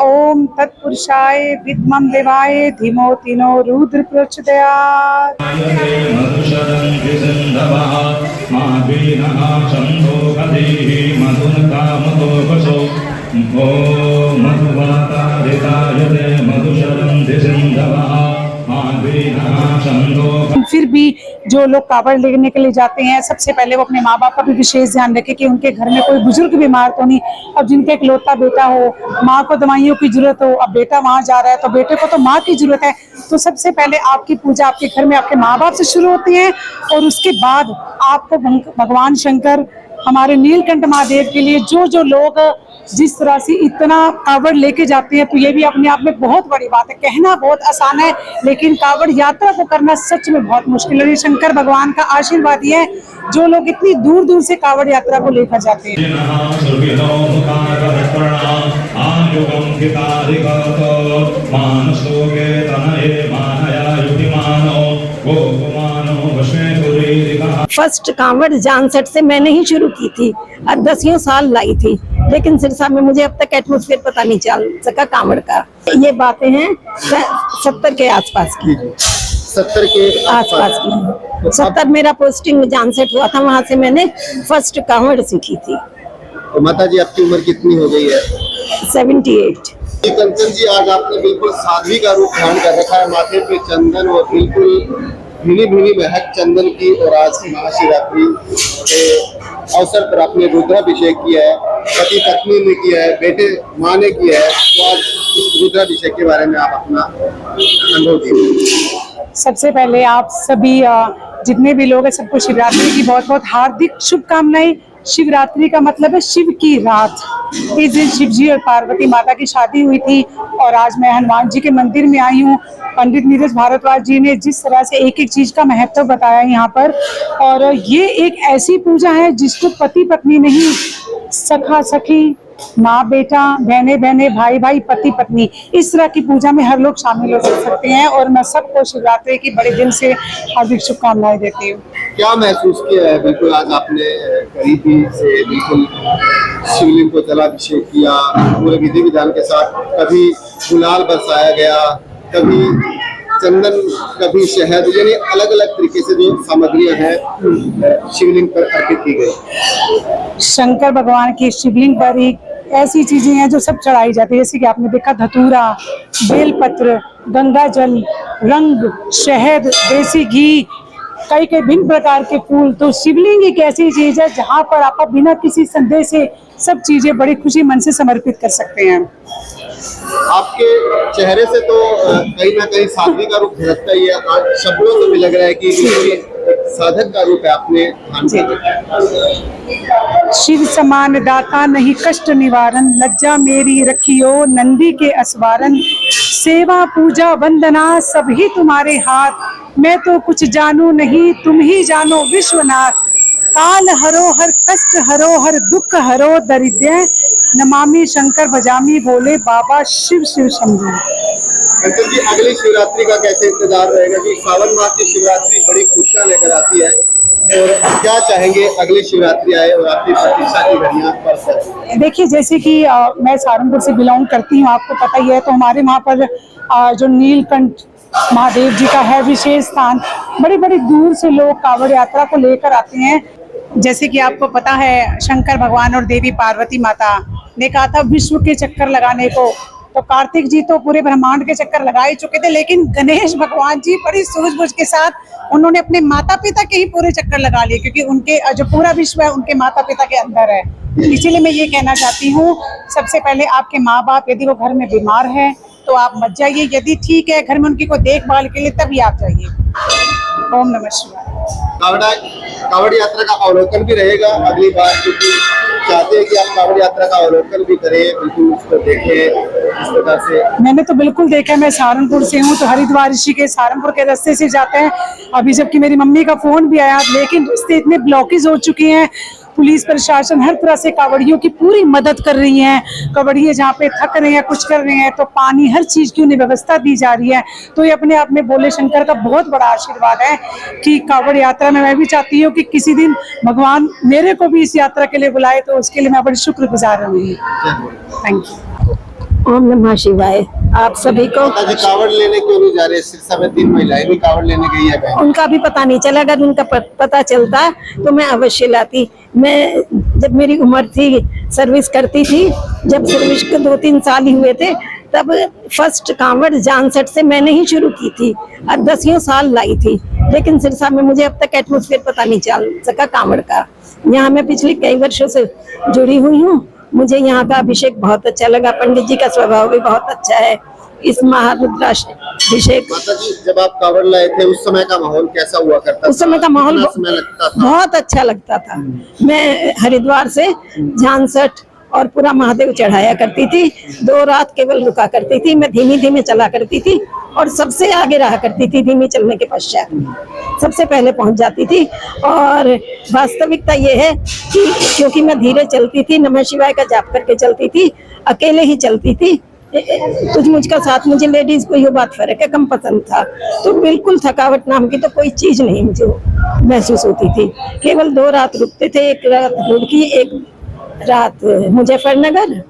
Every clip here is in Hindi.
ओम तत्पुरुषाय विद्मं देवाय धीमहि नो रुद्र प्रचोदयात्। फिर भी जो लोग कावड़ लेने के लिए जाते हैं, सबसे पहले वो अपने माँ बाप का भी विशेष ध्यान रखें कि उनके घर में कोई बुजुर्ग बीमार तो नहीं। अब जिनका इकलौता बेटा हो, माँ को दवाइयों की जरूरत हो, अब बेटा वहाँ जा रहा है तो बेटे को तो माँ की जरूरत है। तो सबसे पहले आपकी पूजा आपके घर में आपके माँ बाप से शुरू होती है और उसके बाद आपको भगवान शंकर, हमारे नीलकंठ महादेव के लिए जो लोग जिस तरह से इतना कावड़ लेके जाते हैं, तो ये भी अपने आप में बहुत बड़ी बात है। कहना बहुत आसान है, लेकिन कावड़ यात्रा को करना सच में बहुत मुश्किल है। शंकर भगवान का आशीर्वाद ये है, जो लोग इतनी दूर दूर से कावड़ यात्रा को लेकर जाते हैं। फर्स्ट कांवड़ जानसठ से मैंने ही शुरू की थी और 10 साल लाई थी, लेकिन सिरसा में मुझे अब तक एटमॉस्फेयर पता नहीं चल सका कांवड़ का। ये बातें हैं 70 के आसपास की। 70 के आसपास की 70 मेरा पोस्टिंग जानसठ हुआ था, वहाँ से मैंने फर्स्ट कांवड़ सीखी थी। तो माता जी आपकी उम्र कितनी हो गई है? 78। कंचन जी, आज आपने बिल्कुल साध्वी का रूप धारण कर रखा है, माथे पे चंदन और बिल्कुल भीनी भीनी महक चंदन की, और आज महाशिवरात्रि के अवसर पर आपने रुद्राभिषेक किया है, पति पत्नी ने किया है, बेटे माँ ने किया है। तो आज इस रुद्राभिषेक के बारे में आप अपना अनुभव दीजिए। सबसे पहले आप सभी जितने भी लोग हैं सबको शिवरात्रि की बहुत बहुत हार्दिक शुभकामनाएं। शिवरात्रि का मतलब है शिव की रात। इस दिन शिव जी और पार्वती माता की शादी हुई थी और आज मैं हनुमान जी के मंदिर में आई हूँ। पंडित नीरज भारद्वाज जी ने जिस तरह से एक एक चीज का महत्व बताया यहाँ पर, और ये एक ऐसी पूजा है जिसको पति पत्नी नहीं, सखा सखी, माँ बेटा, बहने बहने, भाई भाई, पति पत्नी, इस तरह की पूजा में हर लोग शामिल हो सकते हैं। और मैं सबको शिवरात्रि की बड़े दिल से हार्दिक शुभकामनाएं देती हूँ। क्या महसूस किया है? बिल्कुल आज आपने करीबी से बिल्कुल शिवलिंग को जलाभिषेक किया, पूरे विधि विधान के साथ। कभी गुलाल बरसाया गया, कभी चंदन, कभी शहद, यानी अलग अलग तरीके से जो सामग्रियां हैं शिवलिंग पर अर्पित की गई। शंकर भगवान की शिवलिंग पर ही ऐसी चीजें हैं जो सब चढ़ाई जाती है, जैसे कि आपने देखा धतूरा, बेलपत्र, गंगा जल, रंग, शहद, देसी घी, कई भिन्न प्रकार के फूल। तो शिवलिंग एक ऐसी चीज है जहाँ पर आप बिना किसी संदेह से सब चीजें बड़ी खुशी मन से समर्पित कर सकते हैं। आपके चेहरे से तो कहीं ना कहीं साध्वी का रूप झलकता ही है, आज शब्दों से भी लग रहा है कि साधक का रूप है आपने। शिव समान दाता नहीं कष्ट निवारण, लज्जा मेरी रखियो नंदी के असवारन, सेवा पूजा वंदना सभी तुम्हारे हाथ, मैं तो कुछ जानू नहीं तुम ही जानो विश्वनाथ, काल हरो हर कष्ट हरो हर दुख हरो दरिद्र, नमामि शंकर भजामि बोले बाबा शिव शिव शंभू। अंकल जी, अगली शिवरात्रि का कैसे इंतजार रहेगा जी? सावन मास की शिवरात्रि बड़ी खुशियां लेकर आती है, और क्या चाहेंगे अगली शिवरात्रि आए और आपकी प्रतीक्षा की घड़ियां पर? देखिए, जैसे कि मैं सहारनपुर से बिलोंग करती हूँ, आपको पता ही है, तो हमारे वहाँ पर जो नीलकंठ महादेव जी का है विशेष स्थान, बड़ी बड़ी दूर से लोग कावड़ यात्रा को लेकर आते हैं। जैसे कि आपको पता है, शंकर भगवान और देवी पार्वती माता ने कहा था विश्व के चक्कर लगाने को, तो कार्तिक जी तो पूरे ब्रह्मांड के चक्कर लगा ही चुके थे, लेकिन गणेश भगवान जी बड़ी सूझबूझ के साथ उन्होंने अपने माता पिता के ही पूरे चक्कर लगा लिए, क्योंकि उनके जो पूरा विश्व है उनके माता पिता के अंदर है। इसीलिए मैं ये कहना चाहती हूँ, सबसे पहले आपके माँ बाप यदि वो घर में बीमार है तो आप मत जाइए, यदि ठीक है घर में उनकी कोई देखभाल के लिए तभी आप जाइए। ओम नमः शिवाय। कावड़ यात्रा का अवलोकन भी रहेगा अगली बार, क्योंकि चाहते हैं कि आप कावड़ यात्रा का अवलोकन भी करें, बिल्कुल उसको देखें इस प्रकार से। मैंने तो बिल्कुल देखा है, मैं सहारनपुर से हूँ, तो हरिद्वार ऋषिकेश सहारनपुर के रास्ते से जाते हैं। अभी जबकि मेरी मम्मी का फोन भी आया, लेकिन रास्ते इतने ब्लॉकेज हो चुके हैं, पुलिस प्रशासन हर तरह से कावड़ियों की पूरी मदद कर रही है। कावड़िए जहाँ पे थक रहे हैं, कुछ कर रहे हैं, तो पानी हर चीज की उन्हें व्यवस्था दी जा रही है। तो ये अपने आप में भोले शंकर का बहुत बड़ा आशीर्वाद है कि कावड़ यात्रा में मैं भी चाहती हूँ कि किसी दिन भगवान मेरे को भी इस यात्रा के लिए बुलाए, तो उसके लिए मैं बड़ी शुक्रगुजार रहूंगी। Thank you. ओम नमः शिवाय। आप सभी को माता जी कावड़ लेने क्यों नहीं जा रहे? सिरसा में 3 महिलाएं भी कावड़ लेने गई है बहन। उनका भी पता नहीं चला, अगर उनका पता चलता तो मैं अवश्य लाती। मैं जब मेरी उम्र थी, सर्विस करती थी, जब सर्विस के 2-3 साल ही हुए थे, तब फर्स्ट कांवड़ जानसठ से मैंने ही शुरू की थी और 10 साल लाई थी। लेकिन सिरसा में मुझे अब तक एटमॉस्फेयर पता नहीं चल सका कांवड़ का। यहाँ मैं पिछले कई वर्षों से जुड़ी हुई हूँ। मुझे यहाँ का अभिषेक बहुत अच्छा लगा। पंडित जी का स्वभाव भी बहुत अच्छा है। इस महारुद्राभिषेक, माता जी जब आप कावड़ लाए थे उस समय का माहौल कैसा हुआ करता था? उस समय का माहौल कितना समय लगता था? बहुत अच्छा लगता था। मैं हरिद्वार से जानसठ और पूरा महादेव चढ़ाया करती थी। 2 रात केवल रुका करती थी। मैं धीमी धीमी चला करती थी और सबसे आगे रहा करती थी। धीमी चलने के पश्चात सबसे पहले पहुंच जाती थी। और वास्तविकता ये है कि क्योंकि मैं धीरे चलती थी, नमः शिवाय का जाप करके चलती थी, अकेले ही चलती थी। तुझ मुझ का साथ, मुझे लेडीज को ये बात फर्क है, कम पसंद था। तो बिल्कुल थकावट नाम की तो कोई चीज नहीं मुझे महसूस होती थी। केवल 2 रात रुकते थे, एक रात रुड़की, एक रात मुजफ्फरनगर।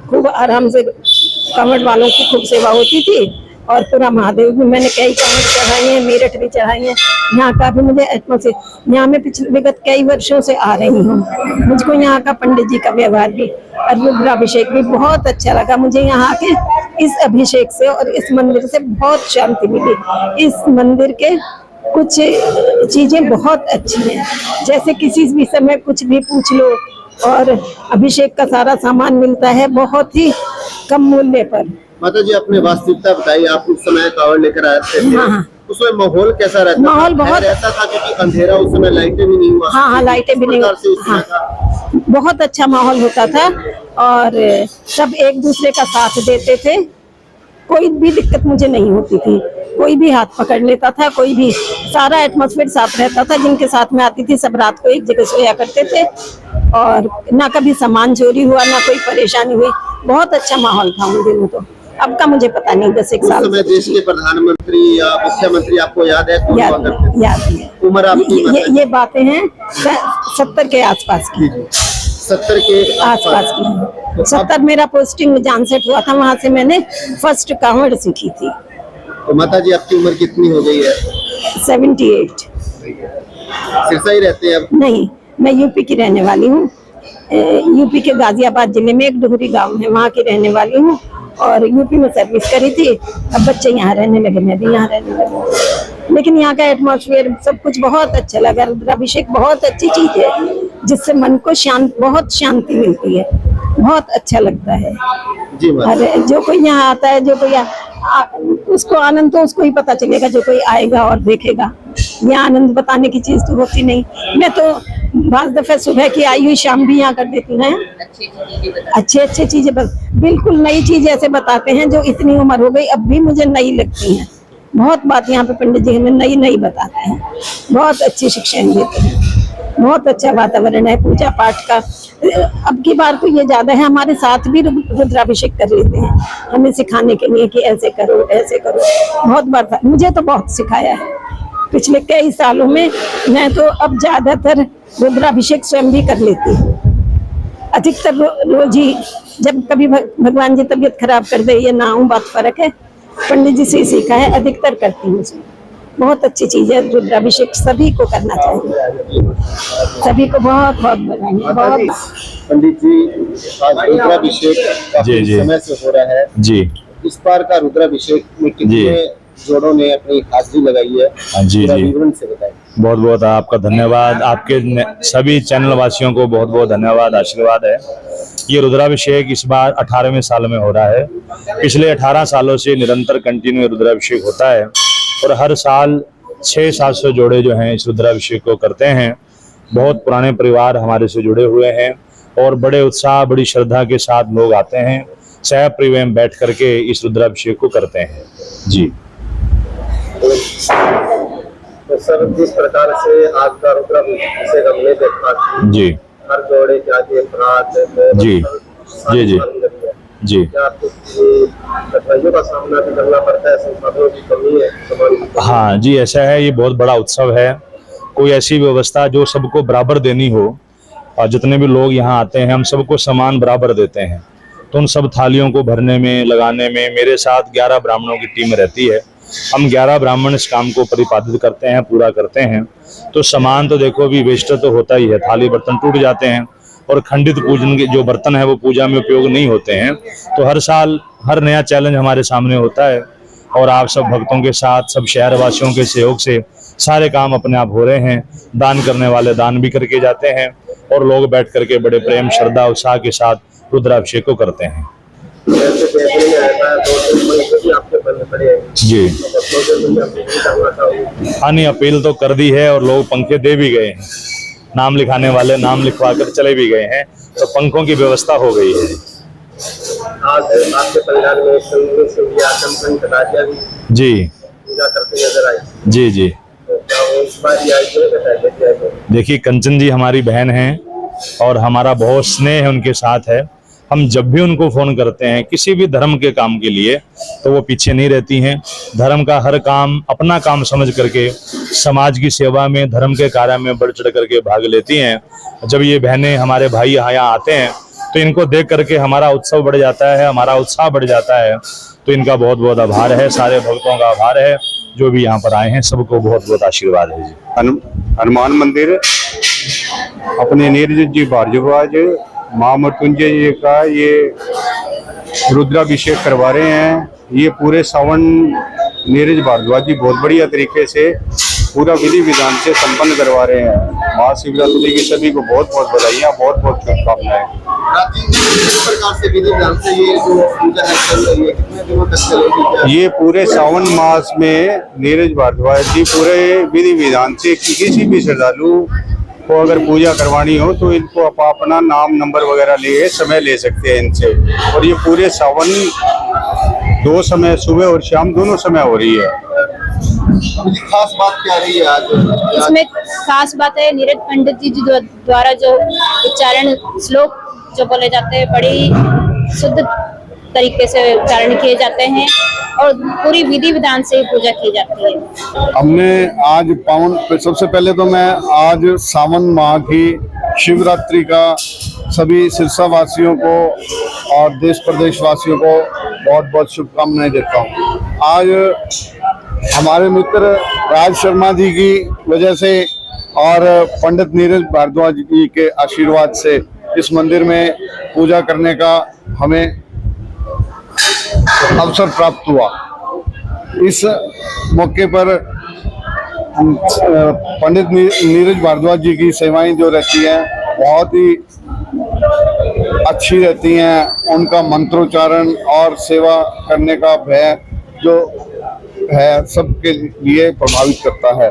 खूब आराम से कांवड़ वालों की खूब सेवा होती थी। और पूरा महादेव भी मैंने कई कांवड़ चढ़ाई हैं, मेरठ भी चढ़ाई हैं। यहाँ का भी मुझे एटमॉस्फेयर, यहाँ मैं पिछले विगत कई वर्षों से आ रही हूँ। मुझको यहाँ का पंडित जी का व्यवहार भी और रुद्राभिषेक भी बहुत अच्छा लगा। मुझे यहाँ के इस अभिषेक से और इस मंदिर से बहुत शांति मिली। इस मंदिर के कुछ चीजें बहुत अच्छी हैं, जैसे किसी भी समय कुछ भी पूछ लो और अभिषेक का सारा सामान मिलता है बहुत ही कम मूल्य पर। माता जी अपने वास्तविकता बताइए, आप उस समय कावड़ लेकर आए थे, हाँ। उसमें माहौल कैसा रहता? माहौल बहुत रहता था क्योंकि अंधेरा उस समय, लाइटें भी नहीं हुआ। हाँ, लाइटें भी नहीं। हाँ, बहुत अच्छा माहौल होता था और सब एक दूसरे का साथ देते थे। कोई भी दिक्कत मुझे नहीं होती थी। कोई भी हाथ पकड़ लेता था, कोई भी, सारा एटमॉस्फेयर साफ रहता था। जिनके साथ में आती थी सब रात को एक जगह सोया करते थे और ना कभी सामान चोरी हुआ, ना कोई परेशानी हुई। बहुत अच्छा माहौल था उन दिनों। तो अब का मुझे पता नहीं, 10-1 साल। उस समय देश के प्रधानमंत्री या मुख्यमंत्री आपको याद है? कौन हुआ करते थे? याद है। उम्र आपकी? ये बातें हैं 70 के आसपास की। 70 के आसपास की। 70 मेरा पोस्टिंग जानसठ हुआ था, वहां से मैंने फर्स्ट कांवड़ सीखी थी। तो माता जी आपकी उम्र कितनी हो गई है? 78। सिरसा ही रहते हैं अब? नहीं, मैं यूपी की रहने वाली हूँ। यूपी के गाजियाबाद जिले में एक डुगरी गांव है, वहाँ की रहने वाली हूँ और यूपी में सर्विस करी थी। अब बच्चे यहाँ रहने लगे, मैं भी यहाँ रहने लगी। लेकिन यहाँ का एटमॉस्फेयर सब कुछ बहुत अच्छा लगा। रुद्राभिषेक बहुत अच्छी चीज है, जिससे मन को बहुत शांति मिलती है, बहुत अच्छा लगता है। जी अरे जो कोई यहाँ आता है, जो कोई उसको आनंद तो उसको ही पता चलेगा, जो कोई आएगा और देखेगा। यहाँ आनंद बताने की चीज तो होती नहीं। मैं तो बाज़ दफे सुबह की आई हुई शाम भी यहाँ कर देती हैं। अच्छी चीजें बस, बिल्कुल नई चीज ऐसे बताते हैं जो इतनी उम्र हो गई अब भी मुझे नई लगती हैं। बहुत बात यहाँ पे पंडित जी हमें नई बताते हैं। बहुत अच्छी शिक्षाएं देते हैं। बहुत अच्छा वातावरण है पूजा पाठ का। अब की बार तो ये ज्यादा है, हमारे साथ भी रुद्राभिषेक कर लेते हैं हमें सिखाने के लिए कि ऐसे करो ऐसे करो। बहुत बार मुझे तो बहुत सिखाया है पिछले कई सालों में। मैं तो अब ज्यादातर रुद्राभिषेक स्वयं भी कर लेती हूँ। अधिकतर रोज ही, जब कभी भगवान जी तबीयत खराब कर दे या ना हो, बात फर्क है, पंडित जी से सीखा है, अधिकतर करती हूँ। बहुत अच्छी चीज है रुद्राभिषेक, सभी को करना चाहिए। सभी को बहुत बधाई। पंडित जी आज रुद्राभिषेक काफी समय से हो रहा है जी। इस बार का रुद्राभिषेक में कितने जोड़ों ने अपनी हाजिरी लगाई है? जी जी, विवरण से बताएं। बहुत बहुत आपका धन्यवाद। आपके सभी चैनल वासियों को बहुत बहुत धन्यवाद, आशीर्वाद है। ये रुद्राभिषेक इस बार 18वें साल में हो रहा है। पिछले 18 सालों से निरंतर कंटिन्यू रुद्राभिषेक होता है और हर साल 600-700 जोड़े जो हैं इस रुद्राभिषेक को करते हैं। बहुत पुराने परिवार हमारे से जुड़े हुए हैं और बड़े उत्साह, बड़ी श्रद्धा के साथ लोग आते हैं, सह परिवार बैठ करके इस रुद्राभिषेक को करते हैं। जी। तो सर जिस प्रकार से आज का रुद्राभिषेक हमने देखा जी, हर जोड़े के आगे अपराध जी जी जी जी, क्या कठिनाइयों का सामना भी करना पड़ता है? संसाधनों की कमी है? हाँ जी, ऐसा है। ये बहुत बड़ा उत्सव है। कोई ऐसी व्यवस्था जो सबको बराबर देनी हो और जितने भी लोग यहाँ आते हैं हम सबको समान बराबर देते हैं। तो उन सब थालियों को भरने में, लगाने में मेरे साथ 11 ब्राह्मणों की टीम रहती है। हम 11 ब्राह्मण इस काम को परिपालित करते हैं, पूरा करते हैं। तो सामान तो देखो भी वेस्ट तो होता ही है, थाली बर्तन टूट जाते हैं और खंडित पूजन के जो बर्तन है वो पूजा में उपयोग नहीं होते हैं। तो हर साल हर नया चैलेंज हमारे सामने होता है और आप सब भक्तों के साथ, सब शहरवासियों के सहयोग से सारे काम अपने आप हो रहे हैं। दान करने वाले दान भी करके जाते हैं और लोग बैठ करके बड़े प्रेम, श्रद्धा, उत्साह के साथ रुद्राभिषेक को करते हैं। जी हाँ, नहीं अपील तो कर दी है और लोग पंखे दे भी गए हैं। नाम लिखाने वाले नाम लिखवा कर चले भी गए हैं, तो पंखों की व्यवस्था हो गई है। आज आपके परिवार में जी पूजा करते नजर आए। जी जी, तो क्या वो इस बार ही आई है? देखिए कंचन जी हमारी बहन हैं और हमारा बहुत स्नेह है उनके साथ है। हम जब भी उनको फोन करते हैं किसी भी धर्म के काम के लिए तो वो पीछे नहीं रहती हैं। धर्म का हर काम अपना काम समझ करके समाज की सेवा में, धर्म के कार्य में बढ़ चढ़ करके भाग लेती हैं। जब ये बहनें, हमारे भाई यहाँ आते हैं तो इनको देख करके हमारा उत्सव बढ़ जाता है, हमारा उत्साह बढ़ जाता है। तो इनका बहुत बहुत आभार है, सारे भक्तों का आभार है जो भी यहाँ पर आए हैं, सबको बहुत बहुत आशीर्वाद है जी। हनुमान मंदिर अपने नीरज जी भारद्वाज मां मृत्युंजय जी का ये रुद्राभिषेक करवा रहे हैं। ये पूरे सावन नीरज भारद्वाज जी बहुत बढ़िया तरीके से पूरा विधि विधान से संपन्न करवा रहे हैं। महाशिवरात्रि की सभी को बहुत बहुत बधाइयाँ, बहुत बहुत शुभकामनाएं। किस प्रकार से विधि विधान से ये जो पूजा है चल रही है, कितने दिनों तक चलेगी? ये पूरे सावन मास में नीरज भारद्वाज जी पूरे विधि विधान से किसी भी श्रद्धालु को अगर पूजा करवानी हो तो इनको अपना नाम नंबर वगैरह ले समय ले सकते हैं इनसे। और ये पूरे सावन 2 समय, सुबह और शाम दोनों समय हो रही है। खास बात क्या रही है आज? इसमें खास बात है नीरज पंडित जी द्वारा जो उच्चारण श्लोक जो बोले जाते हैं, बड़ी शुद्ध तरीके से उच्चारण किए जाते हैं और पूरी विधि विधान से पूजा की जाती है। हमने आज पावन, सबसे पहले तो मैं आज सावन माह की शिवरात्रि का सभी सिरसा वासियों को और देश प्रदेश वासियों को बहुत बहुत शुभकामनाएं देता हूँ। आज हमारे मित्र राज शर्मा जी की वजह से और पंडित नीरज भारद्वाज जी के आशीर्वाद से इस मंदिर में पूजा करने का हमें अवसर प्राप्त हुआ। इस मौके पर पंडित नीरज भारद्वाज जी की सेवाएं जो रहती हैं बहुत ही अच्छी रहती हैं। उनका मंत्रोच्चारण और सेवा करने का भय जो है सबके लिए प्रभावित करता है।